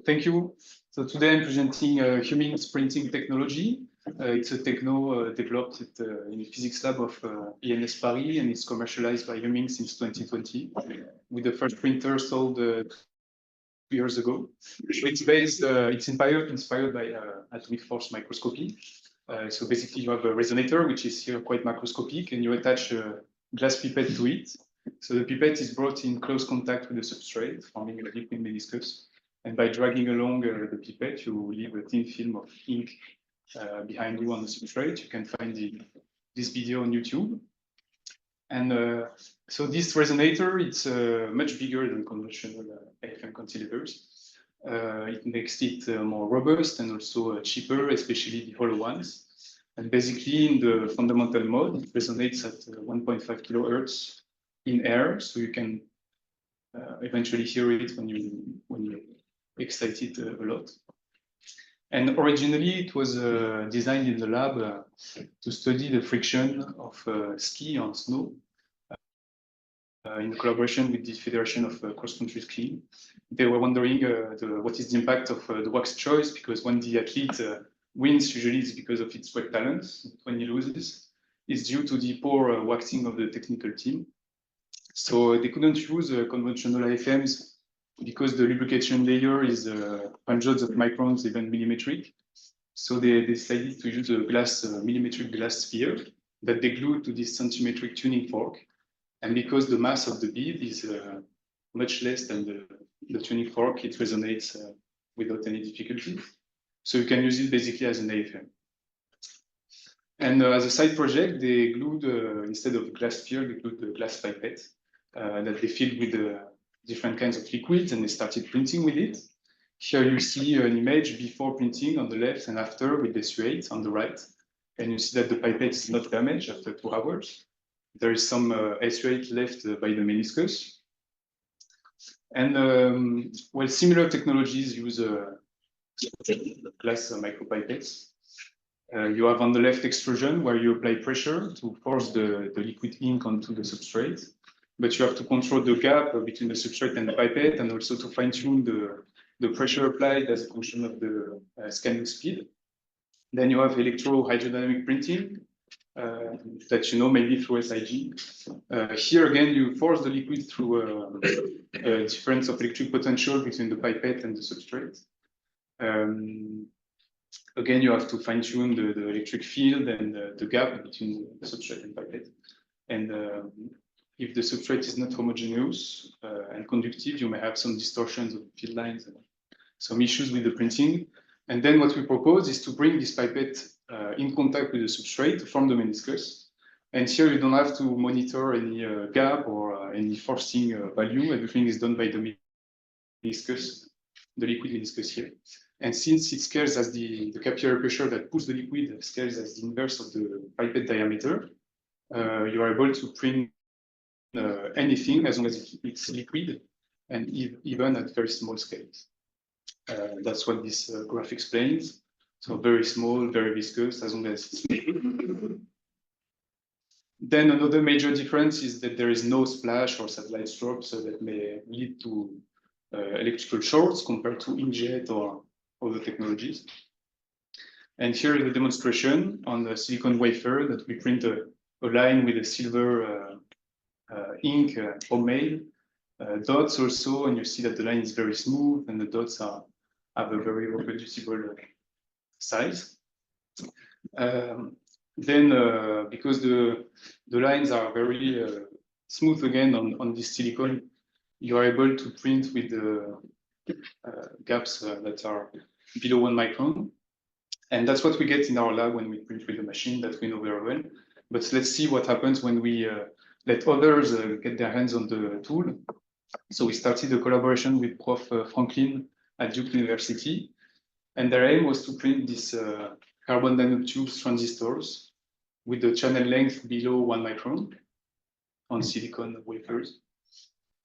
Thank you. So today I'm presenting Humming's printing technology. It's a techno developed in the physics lab of INS Paris, and it's commercialized by Humming since 2020, with the first printer sold 2 years ago. It's based, it's inspired by atomic force microscopy. So basically you have a resonator, which is here quite macroscopic, and you attach a glass pipette to it. So the pipette is brought in close contact with the substrate, forming a liquid meniscus. And by dragging along the pipette, you leave a thin film of ink behind you on the substrate. You can find this video on YouTube. And so this resonator, it's much bigger than conventional AFM cantilevers. It makes it more robust and also cheaper, especially the hollow ones. And basically, in the fundamental mode, it resonates at 1.5 kilohertz in air, so you can eventually hear it when you excite it a lot. And originally, it was designed in the lab to study the friction of ski on snow in collaboration with the Federation of Cross-Country Skiing. They were wondering what is the impact of the wax choice, because when the athlete wins, usually it's because of its wet balance. When he loses, it's due to the poor waxing of the technical team. So they couldn't use conventional AFMs because the lubrication layer is hundreds of microns, even millimetric. So they decided to use a millimetric glass sphere that they glued to this centimetric tuning fork. And because the mass of the bead is much less than the tuning fork, it resonates without any difficulty. So you can use it basically as an AFM. And as a side project, they glued, instead of a glass sphere, they glued the glass pipette that they filled with different kinds of liquids, and they started printing with it. Here you see an image before printing on the left and after with the SU8 on the right. And you see that the pipette is not damaged after 2 hours. There is some SU8 left by the meniscus. And well, similar technologies use glass micropipettes. You have on the left extrusion, where you apply pressure to force the liquid ink onto the substrate. But you have to control the gap between the substrate and the pipette, and also to fine-tune the pressure applied as a function of the scanning speed. Then you have electro-hydrodynamic printing that you know maybe through SIG. Here again, you force the liquid through a difference of electric potential between the pipette and the substrate. Again, you have to fine-tune the electric field and the gap between the substrate and pipette. And if the substrate is not homogeneous and conductive, you may have some distortions of field lines and some issues with the printing. And then what we propose is to bring this pipette in contact with the substrate to form the meniscus. And here you don't have to monitor any gap or any forcing value. Everything is done by the meniscus, the liquid meniscus here. And since it scales as the capillary pressure that pulls the liquid scales as the inverse of the pipette diameter, you are able to print anything as long as it's liquid and even at very small scales. That's what this graph explains. So very small, very viscous, as long as it's liquid. Then another major difference is that there is no splash or satellite strobe, so that may lead to electrical shorts compared to inkjet or other technologies. And here is the demonstration on the silicon wafer that we print a line with a silver ink, homemade, dots also, and you see that the line is very smooth and the dots have a very reproducible size. Then, because the lines are very smooth again on this silicon, you are able to print with the gaps that are below 1 micron. And that's what we get in our lab when we print with the machine, that we know very well. But let's see what happens when we let others get their hands on the tool. So we started a collaboration with Prof. Franklin at Duke University. And their aim was to print these carbon nanotubes transistors with the channel length below 1 micron on silicon wafers.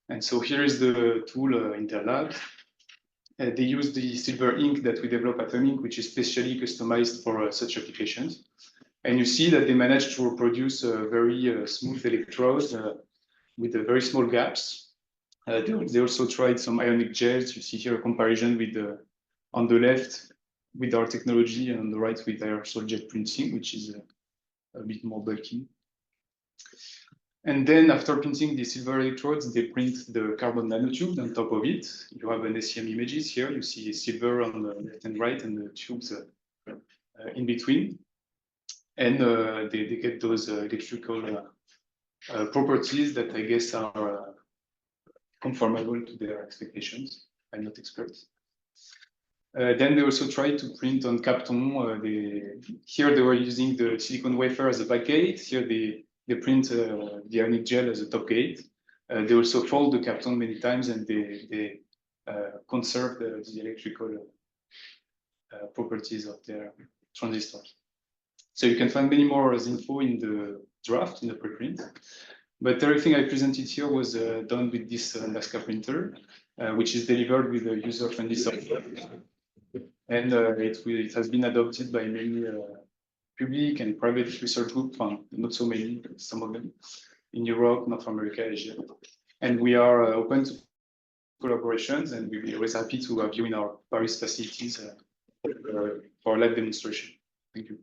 And so here is the tool in their lab. They use the silver ink that we develop at Humming, which is specially customized for such applications. And you see that they managed to reproduce very smooth electrodes with very small gaps. They also tried some ionic gels. You see here a comparison with on the left with our technology, and on the right with aerosol jet printing, which is a bit more bulky. And then after printing the silver electrodes, they print the carbon nanotube on top of it. You have an SEM images here. You see silver on the left and right, and the tubes in between. And they get those electrical properties that I guess are conformable to their expectations. I'm not expert. Then they also tried to print on Kapton. Here they were using the silicon wafer as a back gate. Here they print the ionic gel as a top gate. They also fold the Kapton many times, and they conserve the electrical properties of their transistors. So you can find many more info in the draft, in the preprint. But everything I presented here was done with this NASCAR printer, which is delivered with a user-friendly software. And it has been adopted by many public and private research groups, not so many, but some of them, in Europe, North America, Asia. And we are open to collaborations, and we'll be always happy to have you in our Paris facilities for live demonstration. Thank you.